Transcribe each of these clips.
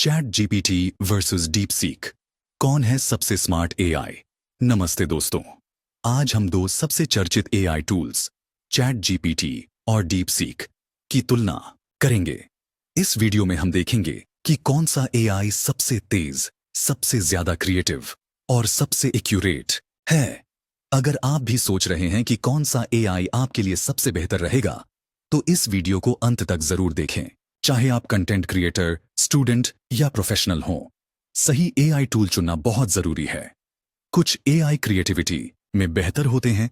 Chat GPT versus deep seek. कौन है सबसे स्मार्ट एआई? नमस्ते दोस्तों, आज हम दो सबसे चर्चित एआई टूल्स चैट जीपीटी और डीप सीक की तुलना करेंगे। इस वीडियो में हम देखेंगे कि कौन सा एआई सबसे तेज, सबसे ज्यादा क्रिएटिव और सबसे एक्यूरेट है। अगर आप भी सोच रहे हैं कि कौन सा एआई आपके लिए सबसे बेहतर रहेगा, तो इस वीडियो को अंत तक जरूर देखें। चाहे आप कंटेंट क्रिएटर, स्टूडेंट या प्रोफेशनल हों, सही एआई टूल चुनना बहुत जरूरी है। कुछ एआई क्रिएटिविटी में बेहतर होते हैं,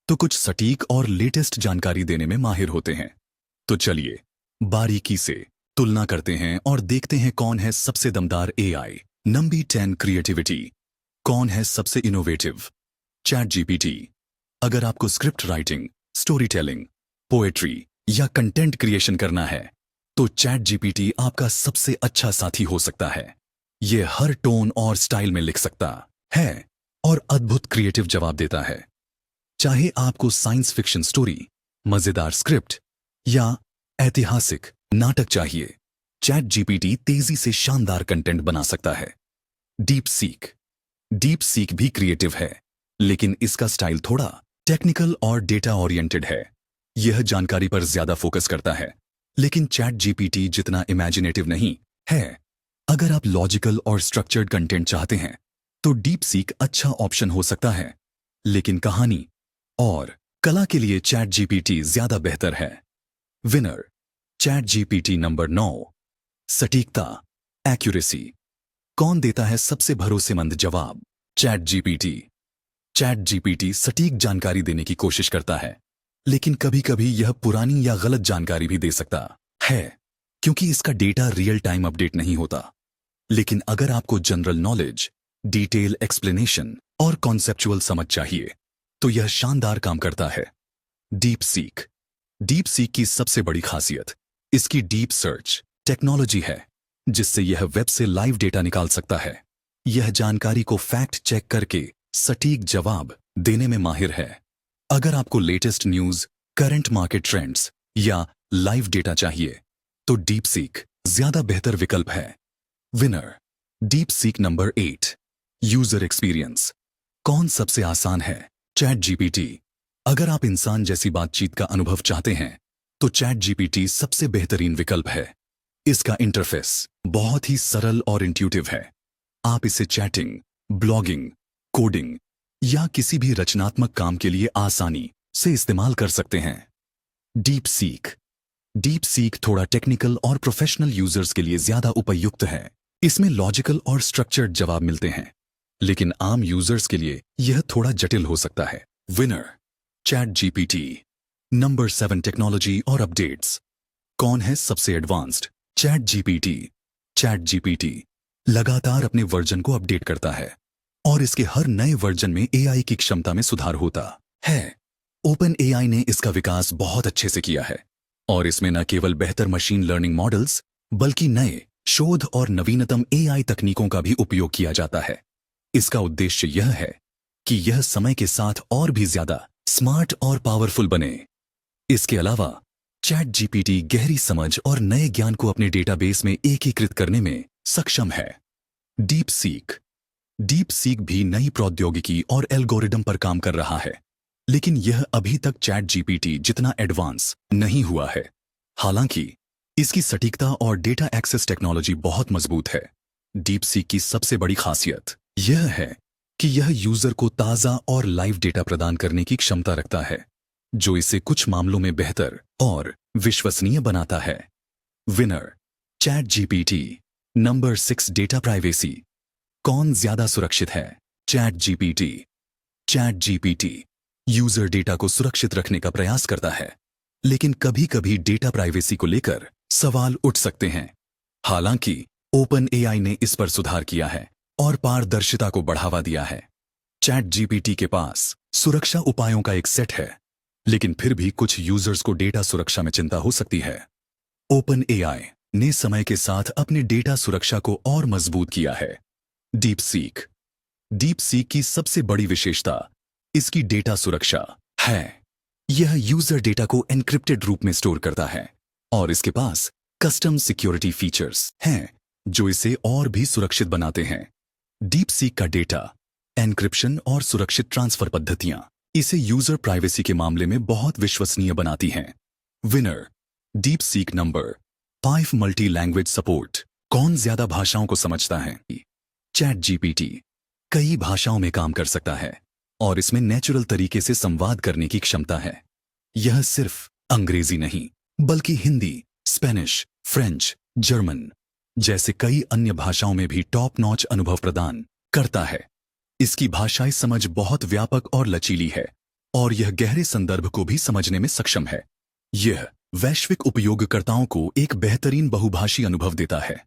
तो कुछ सटीक और लेटेस्ट जानकारी देने में माहिर होते हैं। तो चलिए बारीकी से तुलना करते हैं और देखते हैं कौन है सबसे दमदार एआई। Number 10 creativity. कौन है सबसे इनोवेटिव? Chat GPT. अगर आपको script writing, story telling, poetry या कंटेंट क्रिएशन करना है, तो चैट जीपीटी आपका सबसे अच्छा साथी हो सकता है। यह हर टोन और स्टाइल में लिख सकता है और अद्भुत क्रिएटिव जवाब देता है। चाहे आपको साइंस फिक्शन स्टोरी, मजेदार स्क्रिप्ट या ऐतिहासिक नाटक चाहिए, चैट जीपीटी तेजी से शानदार कंटेंट बना सकता है। Deep seek. डीप सीक भी क्रिएटिव है, लेकिन इसका स्टाइल थोड़ा टेक्निकल और डेटा ओरिएंटेड है। यह जानकारी पर ज्यादा फोकस करता है, लेकिन चैट जीपीटी जितना इमेजिनेटिव नहीं है। अगर आप लॉजिकल और स्ट्रक्चर्ड कंटेंट चाहते हैं, तो डीप सीक अच्छा ऑप्शन हो सकता है, लेकिन कहानी और कला के लिए चैट जीपीटी ज्यादा बेहतर है। Winner chat GPT. नंबर 9 सटीकता, एक्यूरेसी। कौन देता है सबसे भरोसेमंद जवाब? Chat GPT. चैट जीपीटी सटीक जानकारी देने की कोशिश करता है, लेकिन कभी कभी यह पुरानी या गलत जानकारी भी दे सकता है, क्योंकि इसका डेटा रियल टाइम अपडेट नहीं होता। लेकिन अगर आपको जनरल नॉलेज, डिटेल एक्सप्लेनेशन और कॉन्सेप्चुअल समझ चाहिए, तो यह शानदार काम करता है। Deep seek. डीप सीक की सबसे बड़ी खासियत इसकी डीप सर्च टेक्नोलॉजी है, जिससे यह वेब से लाइव डेटा निकाल सकता है। यह जानकारी को फैक्ट चेक करके सटीक जवाब देने में माहिर है। अगर आपको latest news, current market trends या लाइव डेटा चाहिए, तो डीप सीक ज्यादा बेहतर विकल्प है। Winner deep seek. Number 8 user experience. कौन सबसे आसान है? Chat GPT. अगर आप इंसान जैसी बातचीत का अनुभव चाहते हैं, तो चैट जीपीटी सबसे बेहतरीन विकल्प है। इसका इंटरफेस बहुत ही सरल और इंट्यूटिव है। आप इसे चैटिंग, ब्लॉगिंग, कोडिंग या किसी भी रचनात्मक काम के लिए आसानी से इस्तेमाल कर सकते हैं। Deep seek. डीप सीक थोड़ा टेक्निकल और प्रोफेशनल यूजर्स के लिए ज्यादा उपयुक्त है। इसमें लॉजिकल और स्ट्रक्चर्ड जवाब मिलते हैं, लेकिन आम यूजर्स के लिए यह थोड़ा जटिल हो सकता है। Winner chat GPT. Number 7 technology और अपडेट्स। कौन है सबसे advanced? Chat GPT. Chat GPT लगातार अपने वर्जन को अपडेट करता है, और इसके हर नए वर्जन में एआई की क्षमता में सुधार होता है। ओपन एआई ने इसका विकास बहुत अच्छे से किया है, और इसमें न केवल बेहतर मशीन लर्निंग मॉडल्स, बल्कि नए शोध और नवीनतम एआई तकनीकों का भी उपयोग किया जाता है। इसका उद्देश्य यह है कि यह समय के साथ और भी ज्यादा स्मार्ट और पावरफुल बने। इसके अलावा चैट जीपीटी गहरी समझ और नए ज्ञान को अपने डेटाबेस में एकीकृत करने में सक्षम है। Deep seek. डीप सीक भी नई प्रौद्योगिकी और एल्गोरिदम पर काम कर रहा है, लेकिन यह अभी तक चैट जीपीटी जितना एडवांस नहीं हुआ है। हालांकि इसकी सटीकता और डेटा एक्सेस टेक्नोलॉजी बहुत मजबूत है। डीप सीक की सबसे बड़ी खासियत यह है कि यह यूजर को ताज़ा और लाइव डेटा प्रदान करने की क्षमता रखता है, जो इसे कुछ मामलों में बेहतर और विश्वसनीय बनाता है। Winner chat GPT. Number 6 data privacy. कौन ज्यादा सुरक्षित है? Chat GPT. Chat GPT user data को सुरक्षित रखने का प्रयास करता है, लेकिन कभी कभी डेटा प्राइवेसी को लेकर सवाल उठ सकते हैं। हालांकि ओपन एआई ने इस पर सुधार किया है और पारदर्शिता को बढ़ावा दिया है। चैट जीपीटी के पास सुरक्षा उपायों का एक सेट है, लेकिन फिर भी कुछ यूजर्स को डेटा सुरक्षा में चिंता हो सकती है। ओपन एआई ने समय के साथ अपने डेटा सुरक्षा को और मजबूत किया है। Deep seek. डीप सीक की सबसे बड़ी विशेषता इसकी डेटा सुरक्षा है। यह यूजर डेटा को एन्क्रिप्टेड रूप में स्टोर करता है, और इसके पास कस्टम सिक्योरिटी फीचर्स हैं जो इसे और भी सुरक्षित बनाते हैं। डीप सीक का डेटा, एन्क्रिप्शन और सुरक्षित ट्रांसफर पद्धतियां इसे यूजर प्राइवेसी के मामले में बहुत विश्वसनीय बनाती हैं। Winner deep seek number 5 multi language support. कौन ज्यादा भाषाओं को समझता है? चैट जीपीटी कई भाषाओं में काम कर सकता है और इसमें नेचुरल तरीके से संवाद करने की क्षमता है। यह सिर्फ अंग्रेजी नहीं बल्कि हिंदी, स्पेनिश, फ्रेंच, जर्मन जैसे कई अन्य भाषाओं में भी टॉप नॉच अनुभव प्रदान करता है। इसकी भाषाई समझ बहुत व्यापक और लचीली है और यह गहरे संदर्भ को भी समझने में सक्षम है। यह वैश्विक उपयोगकर्ताओं को एक बेहतरीन बहुभाषी अनुभव देता है।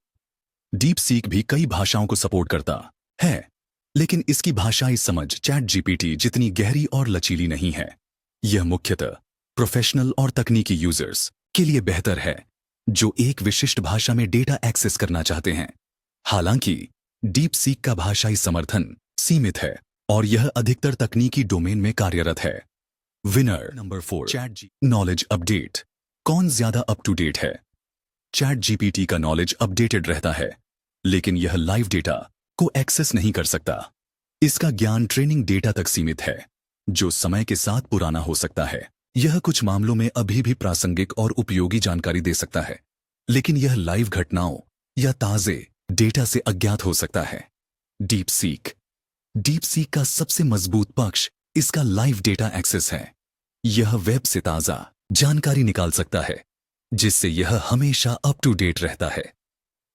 डीप सीक भी कई भाषाओं को सपोर्ट करता है, लेकिन इसकी भाषाई समझ चैट जीपीटी जितनी गहरी और लचीली नहीं है। यह मुख्यतः प्रोफेशनल और तकनीकी यूजर्स के लिए बेहतर है जो एक विशिष्ट भाषा में डेटा एक्सेस करना चाहते हैं। हालांकि डीप सीक का भाषाई समर्थन सीमित है और यह अधिकतर तकनीकी डोमेन में कार्यरत है। विनर नंबर 4 चैट जी नॉलेज अपडेट। कौन ज्यादा अप टू डेट है? चैट जीपीटी का नॉलेज अपडेटेड रहता है, लेकिन यह लाइव डेटा को एक्सेस नहीं कर सकता। इसका ज्ञान ट्रेनिंग डेटा तक सीमित है, जो समय के साथ पुराना हो सकता है। यह कुछ मामलों में अभी भी प्रासंगिक और उपयोगी जानकारी दे सकता है, लेकिन यह लाइव घटनाओं या ताजे डेटा से अज्ञात हो सकता है। डीप सीक का सबसे मजबूत पक्ष इसका लाइव डेटा एक्सेस है। यह वेब से ताजा जानकारी निकाल सकता है, जिससे यह हमेशा अप टू डेट रहता है।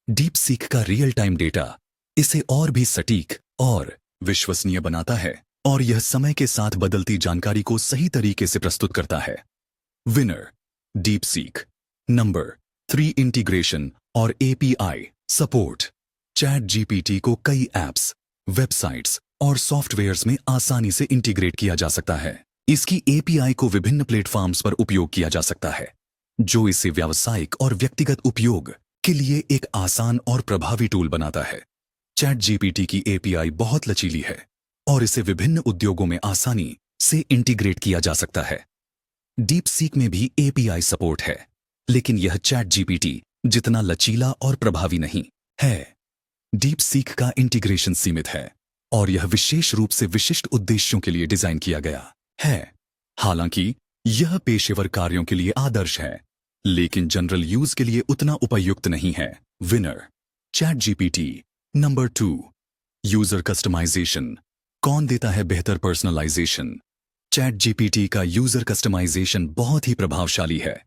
डीप सीक का रियल टाइम डेटा इसे और भी सटीक और विश्वसनीय बनाता है और यह समय के साथ बदलती जानकारी को सही तरीके से प्रस्तुत करता है। Winner deep seek number 3 integration और एपीआई सपोर्ट। चैट जीपीटी को कई ऐप्स, वेबसाइट्स और सॉफ्टवेयर्स में आसानी से इंटीग्रेट किया जा सकता है। इसकी एपीआई को विभिन्न प्लेटफॉर्म्स पर उपयोग किया जा सकता है, जो इसे व्यावसायिक और व्यक्तिगत उपयोग के लिए एक आसान और प्रभावी टूल बनाता है। चैट जीपीटी की एपीआई बहुत लचीली है और इसे विभिन्न उद्योगों में आसानी से इंटीग्रेट किया जा सकता है। डीप सीक में भी एपीआई सपोर्ट है, लेकिन यह चैट जीपीटी जितना लचीला और प्रभावी नहीं है। डीप सीक का इंटीग्रेशन सीमित है और यह विशेष रूप से विशिष्ट उद्देश्यों के लिए डिजाइन किया गया है। हालांकि यह पेशेवर कार्यों के लिए आदर्श है, लेकिन जनरल यूज के लिए उतना उपयुक्त नहीं है। Winner chat GPT number 2 user customization. कौन देता है बेहतर पर्सनलाइजेशन? चैट जीपीटी का यूजर कस्टमाइजेशन बहुत ही प्रभावशाली है।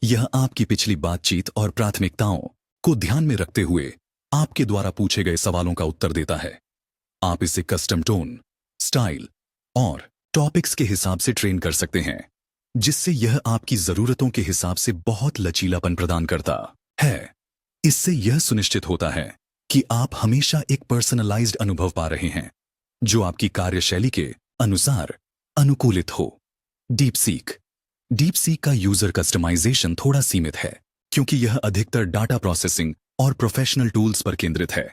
यह आपकी पिछली बातचीत और प्राथमिकताओं को ध्यान में रखते हुए आपके द्वारा पूछे गए सवालों का उत्तर देता है। आप इसे कस्टम टोन, स्टाइल और टॉपिक्स के हिसाब से ट्रेन कर सकते हैं, जिससे यह आपकी जरूरतों के हिसाब से बहुत लचीलापन प्रदान करता है। इससे यह सुनिश्चित होता है कि आप हमेशा एक पर्सनलाइज्ड अनुभव पा रहे हैं, जो आपकी कार्यशैली के अनुसार अनुकूलित हो। डीप सीक का यूजर कस्टमाइजेशन थोड़ा सीमित है, क्योंकि यह अधिकतर डाटा प्रोसेसिंग और प्रोफेशनल टूल्स पर केंद्रित है।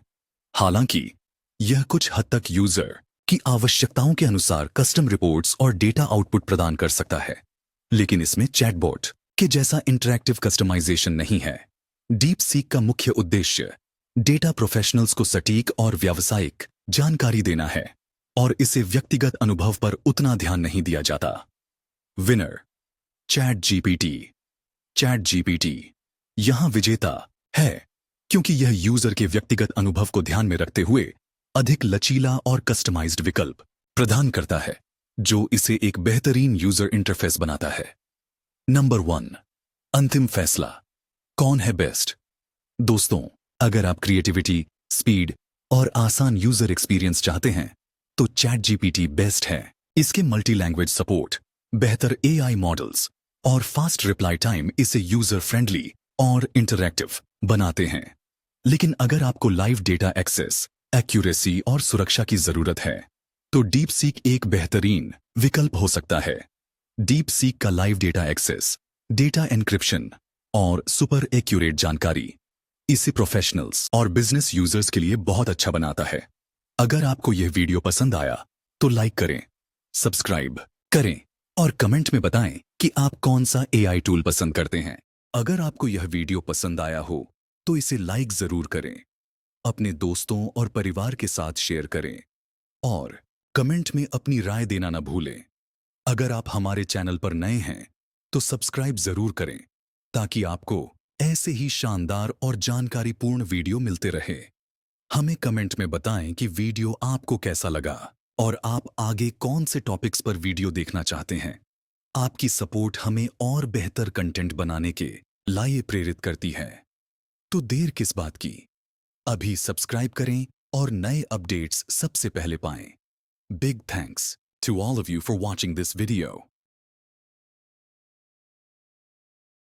हालांकि यह कुछ हद तक यूजर की आवश्यकताओं के अनुसार कस्टम रिपोर्ट्स और डेटा आउटपुट प्रदान कर सकता है, लेकिन इसमें चैटबॉट के जैसा इंटरैक्टिव कस्टमाइजेशन नहीं है। डीप सीक का मुख्य उद्देश्य डेटा प्रोफेशनल्स को सटीक और व्यावसायिक जानकारी देना है और इसे व्यक्तिगत अनुभव पर उतना ध्यान नहीं दिया जाता। विनर चैट जीपीटी यहां विजेता है, क्योंकि यह यूजर के व्यक्तिगत अनुभव को ध्यान में रखते हुए अधिक लचीला और कस्टमाइज्ड विकल्प प्रदान करता है, जो इसे एक बेहतरीन यूजर इंटरफेस बनाता है। नंबर 1 अंतिम फैसला, कौन है बेस्ट? दोस्तों, अगर आप क्रिएटिविटी, स्पीड और आसान यूजर एक्सपीरियंस चाहते हैं तो चैट जीपीटी बेस्ट है। इसके मल्टी लैंग्वेज सपोर्ट, बेहतर एआई मॉडल्स और फास्ट रिप्लाई टाइम इसे यूजर फ्रेंडली और इंटरैक्टिव बनाते हैं। लेकिन अगर आपको लाइव डेटा एक्सेस, एक्यूरेसी और सुरक्षा की जरूरत है तो डीप सीक एक बेहतरीन विकल्प हो सकता है। डीप सीक का live data access, data encryption और सुपर एक्यूरेट जानकारी इसे प्रोफेशनल्स और बिजनेस यूजर्स के लिए बहुत अच्छा बनाता है। अगर आपको यह वीडियो पसंद आया तो लाइक करें, सब्सक्राइब करें और कमेंट में बताएं कि आप कौन सा एआई टूल पसंद करते हैं। अगर आपको यह वीडियो पसंद आया हो तो इसे लाइक जरूर करें अपने दोस्तों और परिवार के साथ शेयर करें और कमेंट में अपनी राय देना न भूलें। अगर आप हमारे चैनल पर नए हैं तो सब्सक्राइब जरूर करें ताकि आपको ऐसे ही शानदार और जानकारीपूर्ण वीडियो मिलते रहे। हमें कमेंट में बताएं कि वीडियो आपको कैसा लगा और आप आगे कौन से टॉपिक्स पर वीडियो देखना चाहते हैं। आपकी सपोर्ट हमें और बेहतर कंटेंट बनाने के लिए प्रेरित करती है। तो देर किस बात की, अभी सब्सक्राइब करें और नए अपडेट्स सबसे पहले पाएं। Big thanks to all of you for watching this video.